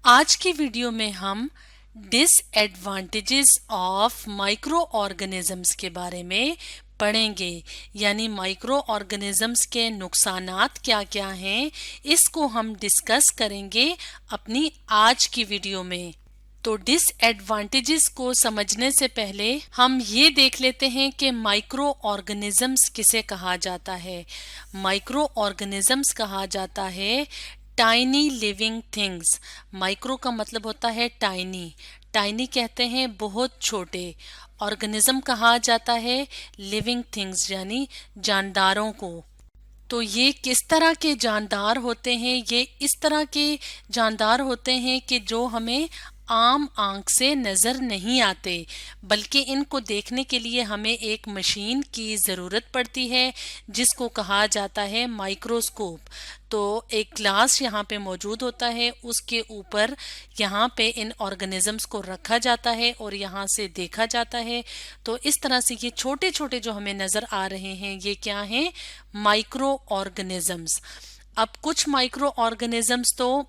आज की वीडियो में हम डिसएडवांटेजेस ऑफ माइक्रो ऑर्गेनिजम्स के बारे में पढ़ेंगे। यानी माइक्रो ऑर्गेनिजम्स के नुकसानात क्या क्या हैं, इसको हम डिस्कस करेंगे अपनी आज की वीडियो में। तो डिसएडवांटेजेस को समझने से पहले हम ये देख लेते हैं कि माइक्रो ऑर्गेनिजम्स किसे कहा जाता है। माइक्रो ऑर्गेनिजम्स कहा जाता है टाइनी लिविंग थिंग्स। माइक्रो का मतलब होता है टाइनी, टाइनी कहते हैं बहुत छोटे। ऑर्गेनिज्म कहा जाता है लिविंग थिंग्स यानी जानदारों को। तो ये किस तरह के जानदार होते हैं? ये इस तरह के जानदार होते हैं कि जो हमें आम आंख से नजर नहीं आते, बल्कि इनको देखने के लिए हमें एक मशीन की जरूरत पड़ती है जिसको कहा जाता है माइक्रोस्कोप। तो एक ग्लास यहाँ पे मौजूद होता है, उसके ऊपर यहाँ पे इन ऑर्गेनिजम्स को रखा जाता है और यहाँ से देखा जाता है। तो इस तरह से ये छोटे छोटे जो हमें नजर आ रहे हैं ये क्या हैं? Micro organisms. अब कुछ माइक्रो ऑर्गेनिजम्स तो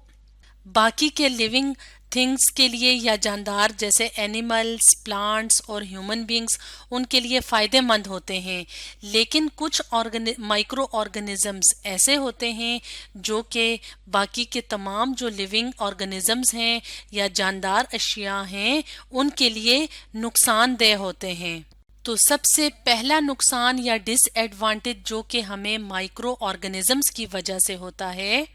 बाकी के लिविंग थिंग्स के लिए या जानदार जैसे एनिमल्स, प्लांट्स और ह्यूमन बींग्स उनके लिए फायदेमंद होते हैं, लेकिन कुछ माइक्रो ऑर्गेनिजम्स ऐसे होते हैं जो कि बाकी के तमाम जो लिविंग ऑर्गेनिजम्स हैं या जानदार अशिया हैं उनके लिए नुकसानदेह होते हैं। तो सबसे पहला नुकसान या डिसएडवांटेज जो कि हमें माइक्रो ऑर्गेनिजम्स की वजह से होता है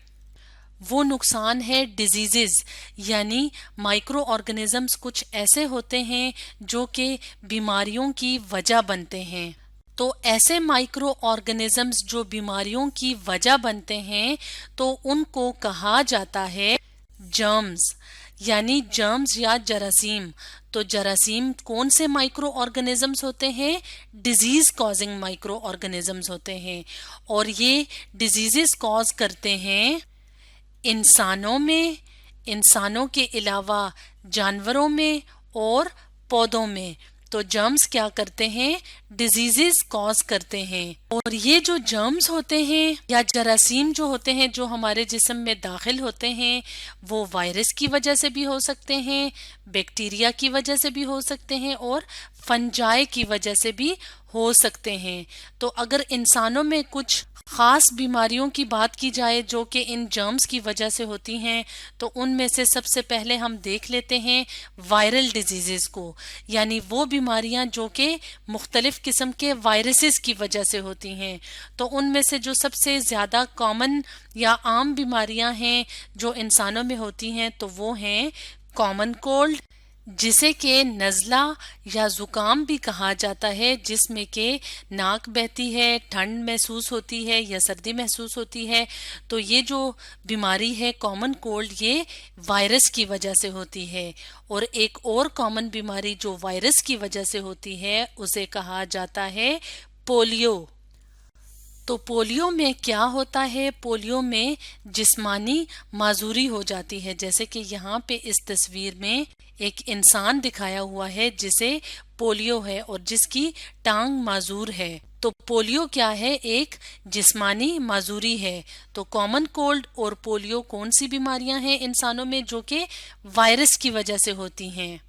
वो नुकसान है डिजीजेस। यानी माइक्रो ऑर्गेनिजम्स कुछ ऐसे होते हैं जो कि बीमारियों की वजह बनते हैं। तो ऐसे माइक्रो ऑर्गेनिजम्स जो बीमारियों की वजह बनते हैं तो उनको कहा जाता है जर्म्स, यानी जर्म्स या जरासीम। तो जरासीम कौन से माइक्रो ऑर्गेनिजम्स होते हैं? डिजीज कॉजिंग माइक्रो ऑर्गेनिजम्स होते हैं, और ये डिजीजेस कॉज करते हैं इंसानों में, इंसानों के अलावा जानवरों में और पौधों में। तो जर्म्स क्या करते हैं? डिजीजेस कॉज करते हैं। और ये जो जर्म्स होते हैं या जरासीम जो होते हैं जो हमारे जिस्म में दाखिल होते हैं वो वायरस की वजह से भी हो सकते हैं, बैक्टीरिया की वजह से भी हो सकते हैं और फंजाई की वजह से भी हो सकते हैं। तो अगर इंसानों में कुछ खास बीमारियों की बात की जाए जो कि इन जर्म्स की वजह से होती हैं, तो उनमें से सबसे पहले हम देख लेते हैं वायरल डिजीजेस को, यानी वो बीमारियां जो कि मुख्तलिफ किस्म के वायरसेस की वजह से होती हैं। तो उनमें से जो सबसे ज़्यादा कॉमन या आम बीमारियां हैं जो इंसानों में होती हैं तो वो हैं कॉमन कोल्ड, जिसे के नज़ला या ज़ुकाम भी कहा जाता है, जिसमें के नाक बहती है, ठंड महसूस होती है या सर्दी महसूस होती है। तो ये जो बीमारी है कॉमन कोल्ड ये वायरस की वजह से होती है। और एक और कॉमन बीमारी जो वायरस की वजह से होती है उसे कहा जाता है पोलियो। तो पोलियो में क्या होता है? पोलियो में जिस्मानी माजूरी हो जाती है, जैसे कि यहाँ पे इस तस्वीर में एक इंसान दिखाया हुआ है जिसे पोलियो है और जिसकी टांग माजूर है। तो पोलियो क्या है? एक जिस्मानी माजूरी है। तो कॉमन कोल्ड और पोलियो कौन सी बीमारियां हैं इंसानों में जो कि वायरस की वजह से होती हैं।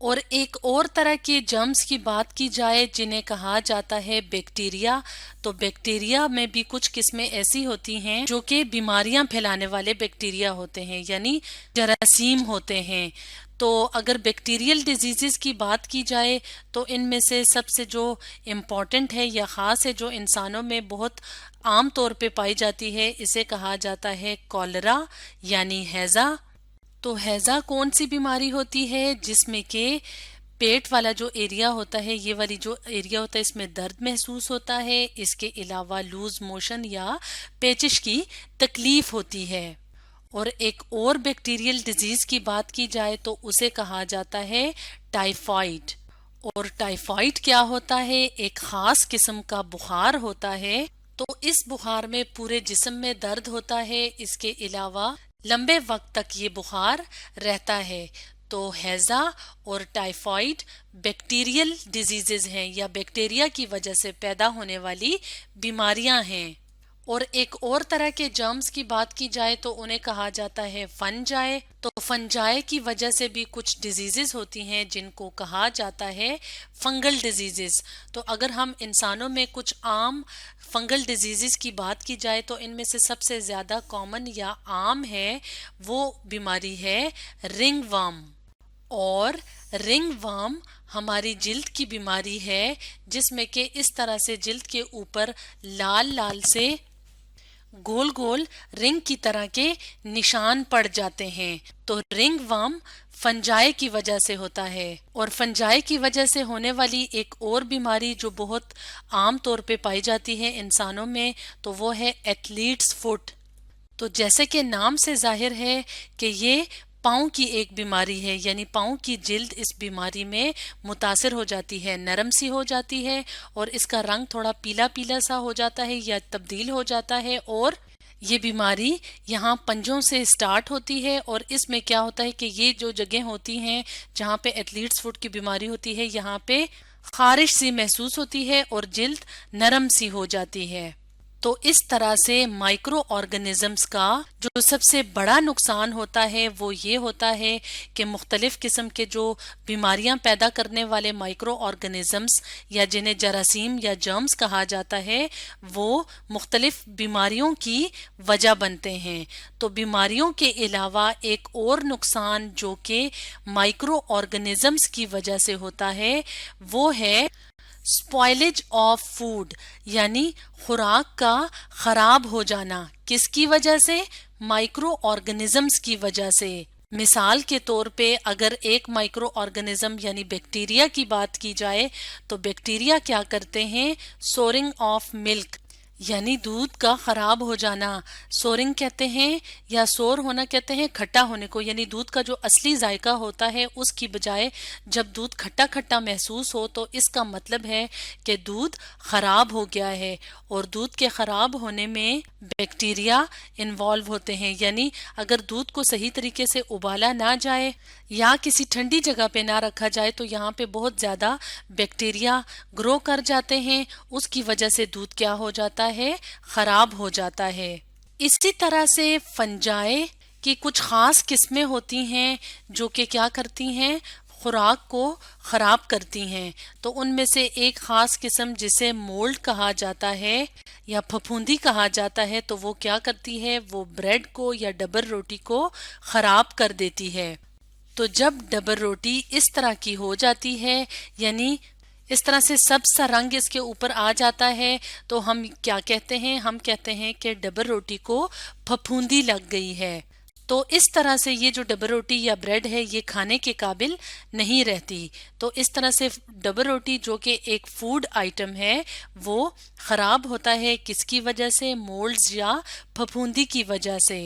और एक और तरह के जर्म्स की बात की जाए जिन्हें कहा जाता है बैक्टीरिया। तो बैक्टीरिया में भी कुछ किस्में ऐसी होती हैं जो कि बीमारियां फैलाने वाले बैक्टीरिया होते हैं, यानी जरासीम होते हैं। तो अगर बैक्टीरियल डिजीजेस की बात की जाए तो इनमें से सबसे जो इम्पोर्टेंट है या ख़ास है जो इंसानों में बहुत आम तौर पे पाई जाती है, इसे कहा जाता है कॉलरा यानी हैज़ा। तो हैज़ा कौन सी बीमारी होती है? जिसमें के पेट वाला जो एरिया होता है, ये वाली जो एरिया होता है इसमें दर्द महसूस होता है। इसके अलावा लूज मोशन या पेचिश की तकलीफ होती है। और एक और बैक्टीरियल डिजीज की बात की जाए तो उसे कहा जाता है टाइफाइड। और टाइफाइड क्या होता है? एक खास किस्म का बुखार होता है। तो इस बुखार में पूरे जिस्म में दर्द होता है। इसके अलावा लंबे वक्त तक ये बुखार रहता है। तो हैज़ा और टाइफाइड बैक्टीरियल डिजीजेज हैं या बैक्टीरिया की वजह से पैदा होने वाली बीमारियां हैं। और एक और तरह के जर्म्स की बात की जाए तो उन्हें कहा जाता है फंजाई। तो फंजाई की वजह से भी कुछ डिजीजेस होती हैं जिनको कहा जाता है फंगल डिजीजेस। तो अगर हम इंसानों में कुछ आम फंगल डिजीजेस की बात की जाए तो इनमें से सबसे ज्यादा कॉमन या आम है वो बीमारी है रिंगवर्म। और रिंगवर्म हमारी जिल्द की बीमारी है जिसमें कि इस तरह से जिल्द के ऊपर लाल लाल से गोल गोल रिंग की तरह के निशान पड़ जाते हैं। तो रिंगवर्म फंजाई की वजह से होता है। और फंजाई की वजह से होने वाली एक और बीमारी जो बहुत आम तौर पे पाई जाती है इंसानों में तो वो है एथलीट्स फुट। तो जैसे कि नाम से जाहिर है कि ये पाँव की एक बीमारी है, यानी पाँव की जिल्द इस बीमारी में मुतासिर हो जाती है, नरम सी हो जाती है और इसका रंग थोड़ा पीला पीला सा हो जाता है या तब्दील हो जाता है। और ये बीमारी यहाँ पंजों से स्टार्ट होती है और इसमें क्या होता है कि ये जो जगह होती हैं जहाँ पे एथलीट्स फुट की बीमारी होती है यहाँ पे खारिश सी महसूस होती है और जिल्द नरम सी हो जाती है। तो इस तरह से माइक्रो ऑर्गेनिजम्स का जो सबसे बड़ा नुकसान होता है वो ये होता है कि मुख्तलिफ किस्म के जो बीमारियां पैदा करने वाले माइक्रो ऑर्गेनिजम्स या जिन्हें जरासीम या जर्म्स कहा जाता है वो मुख्तलिफ बीमारियों की वजह बनते हैं। तो बीमारियों के अलावा एक और नुकसान जो कि माइक्रो ऑर्गेनिजम्स की वजह से होता है वो है स्पॉइलेज ऑफ फूड, यानी खुराक का खराब हो जाना। किसकी वजह से? माइक्रो ऑर्गेनिजम्स की वजह से। मिसाल के तौर पे अगर एक माइक्रो ऑर्गेनिज्म यानी बैक्टीरिया की बात की जाए तो बैक्टीरिया क्या करते हैं? सोरिंग ऑफ मिल्क यानी दूध का खराब हो जाना। सोरिंग कहते हैं या सोर होना कहते हैं खट्टा होने को, यानी दूध का जो असली जायका होता है उसकी बजाय जब दूध खट्टा खट्टा महसूस हो तो इसका मतलब है कि दूध खराब हो गया है। और दूध के खराब होने में बैक्टीरिया इन्वॉल्व होते हैं, यानी अगर दूध को सही तरीके से उबाला ना जाए या किसी ठंडी जगह पे ना रखा जाए तो यहाँ पे बहुत ज्यादा बैक्टीरिया ग्रो कर जाते हैं, उसकी वजह से दूध क्या हो जाता है? खराब हो जाता है। इसी तरह से फंजाई की कुछ खास किस्में होती हैं जो कि क्या करती हैं? खुराक को खराब करती हैं। तो उनमें से एक खास किस्म जिसे मोल्ड कहा जाता है या फफूंदी कहा जाता है तो वो क्या करती है? वो ब्रेड को या डबर रोटी को खराब कर देती है। तो जब डबर रोटी इस तरह की हो जाती है यानी इस तरह से सब्ज सा रंग इसके ऊपर आ जाता है तो हम क्या कहते हैं? हम कहते हैं कि डबर रोटी को फफूंदी लग गई है। तो इस तरह से ये जो डबर रोटी या ब्रेड है ये खाने के काबिल नहीं रहती। तो इस तरह से डबर रोटी जो कि एक फूड आइटम है वो खराब होता है। किसकी वजह से? मोल्ड्स या फफूंदी की वजह से।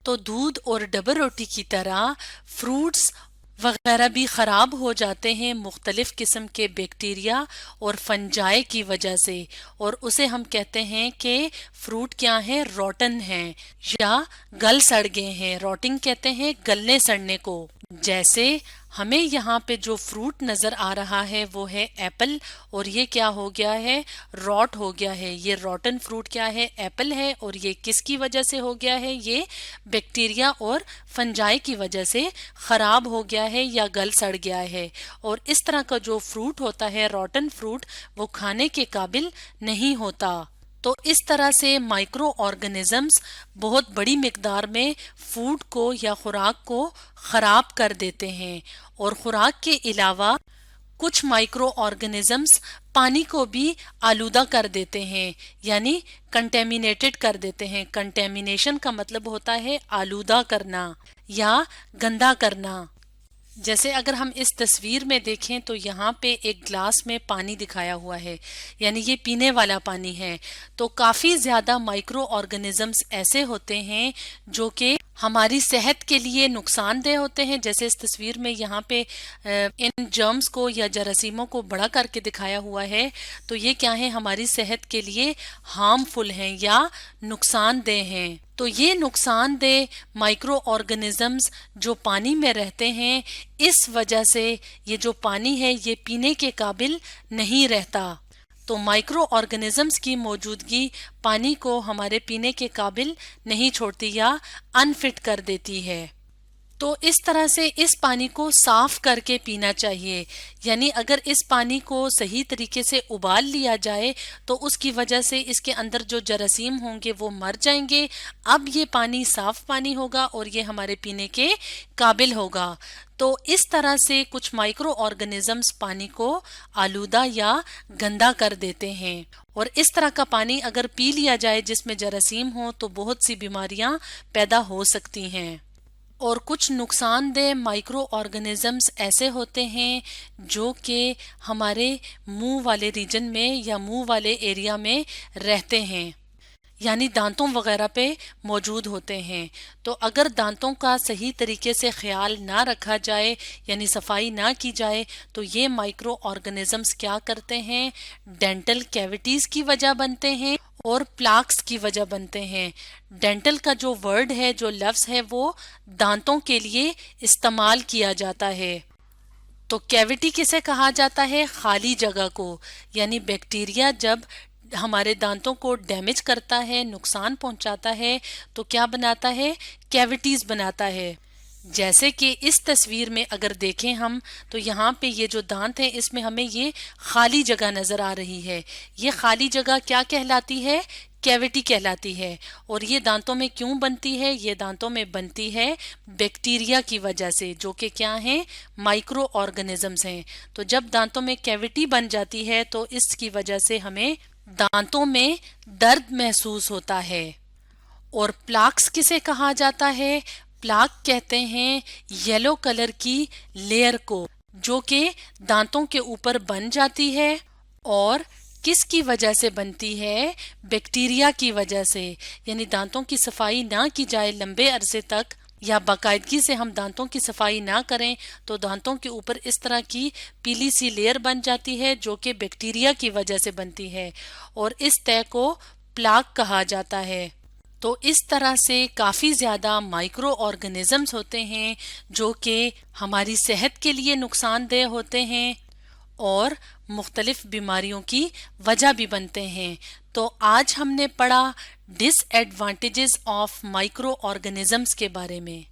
तो दूध और डबर रोटी की तरह फ्रूट्स वगैरह भी खराब हो जाते हैं मुख्तलिफ किस्म के बैक्टीरिया और फंजाई की वजह से। और उसे हम कहते हैं कि फ्रूट क्या है? रोटन है या गल सड़ गए हैं। रोटिंग कहते हैं गलने सड़ने को। जैसे हमें यहाँ पे जो फ्रूट नजर आ रहा है वो है एप्पल और ये क्या हो गया है? रॉट हो गया है। ये रॉटन फ्रूट क्या है? एप्पल है। और ये किसकी वजह से हो गया है? ये बैक्टीरिया और फंजाई की वजह से खराब हो गया है या गल सड़ गया है। और इस तरह का जो फ्रूट होता है रॉटन फ्रूट वो खाने के काबिल नहीं होता। तो इस तरह से माइक्रो ऑर्गेनिजम्स बहुत बड़ी मिकदार में फूड को या खुराक को खराब कर देते हैं। और खुराक के अलावा कुछ माइक्रो ऑर्गेनिजम्स पानी को भी आलूदा कर देते हैं यानी कंटेमिनेटेड कर देते हैं। कंटेमिनेशन का मतलब होता है आलूदा करना या गंदा करना। जैसे अगर हम इस तस्वीर में देखें तो यहाँ पे एक ग्लास में पानी दिखाया हुआ है यानी ये पीने वाला पानी है। तो काफी ज्यादा माइक्रो ऑर्गेनिजम्स ऐसे होते हैं जो कि हमारी सेहत के लिए नुकसानदेह होते हैं। जैसे इस तस्वीर में यहाँ पे इन जर्म्स को या जरासीमों को बड़ा करके दिखाया हुआ है। तो ये क्या है? हमारी सेहत के लिए हार्मफुल हैं या नुकसानदेह हैं। तो ये नुकसानदेह माइक्रो ऑर्गेनिजम्स जो पानी में रहते हैं इस वजह से ये जो पानी है ये पीने के काबिल नहीं रहता। तो माइक्रो ऑर्गेनिजम्स की मौजूदगी पानी को हमारे पीने के काबिल नहीं छोड़ती या अनफिट कर देती है। तो इस तरह से इस पानी को साफ करके पीना चाहिए, यानी अगर इस पानी को सही तरीके से उबाल लिया जाए तो उसकी वजह से इसके अंदर जो जरासीम होंगे वो मर जाएंगे। अब ये पानी साफ पानी होगा और ये हमारे पीने के काबिल होगा। तो इस तरह से कुछ माइक्रो ऑर्गेनिजम्स पानी को आलूदा या गंदा कर देते हैं, और इस तरह का पानी अगर पी लिया जाए जिसमें जरासीम हो तो बहुत सी बीमारियां पैदा हो सकती हैं। और कुछ नुकसानदेह माइक्रो ऑर्गेनिजम्स ऐसे होते हैं जो कि हमारे मुंह वाले रीजन में या मुंह वाले एरिया में रहते हैं, यानी दांतों वगैरह पे मौजूद होते हैं। तो अगर दांतों का सही तरीके से ख्याल ना रखा जाए, यानी सफाई ना की जाए, तो ये माइक्रो ऑर्गेनिजम्स क्या करते हैं, डेंटल कैविटीज की वजह बनते हैं और प्लाक्स की वजह बनते हैं। डेंटल का जो वर्ड है, जो लफ्ज है, वो दांतों के लिए इस्तेमाल किया जाता है। तो कैविटी किसे कहा जाता है, खाली जगह को, यानी बैक्टीरिया जब हमारे दांतों को डैमेज करता है, नुकसान पहुंचाता है, तो क्या बनाता है, कैविटीज बनाता है। जैसे कि इस तस्वीर में अगर देखें हम, तो यहाँ पे ये जो दांत है इसमें हमें ये खाली जगह नजर आ रही है। ये खाली जगह क्या कहलाती है, कैविटी कहलाती है। और ये दांतों में क्यों बनती है, ये दांतों में बनती है बैक्टीरिया की वजह से, जो कि क्या है, माइक्रो ऑर्गेनिजम्स हैं। तो जब दांतों में कैविटी बन जाती है तो इसकी वजह से हमें दांतों में दर्द महसूस होता है। और प्लाक्स किसे कहा जाता है, प्लाक कहते हैं येलो कलर की लेयर को, जो कि दांतों के ऊपर बन जाती है। और किसकी वजह से बनती है, बैक्टीरिया की वजह से। यानी दांतों की सफाई ना की जाए लंबे अरसे तक, या बाकायदगी से हम दांतों की सफाई ना करें, तो दांतों के ऊपर इस तरह की पीली सी लेयर बन जाती है जो कि बैक्टीरिया की वजह से बनती है, और इस तह को प्लाक कहा जाता है। तो इस तरह से काफ़ी ज़्यादा माइक्रो ऑर्गेनिजम्स होते हैं जो कि हमारी सेहत के लिए नुकसानदेह होते हैं और मुख्तलिफ बीमारियों की वजह भी बनते हैं। तो आज हमने पढ़ा डिसएडवांटेजेस ऑफ माइक्रो ऑर्गेनिजम्स के बारे में।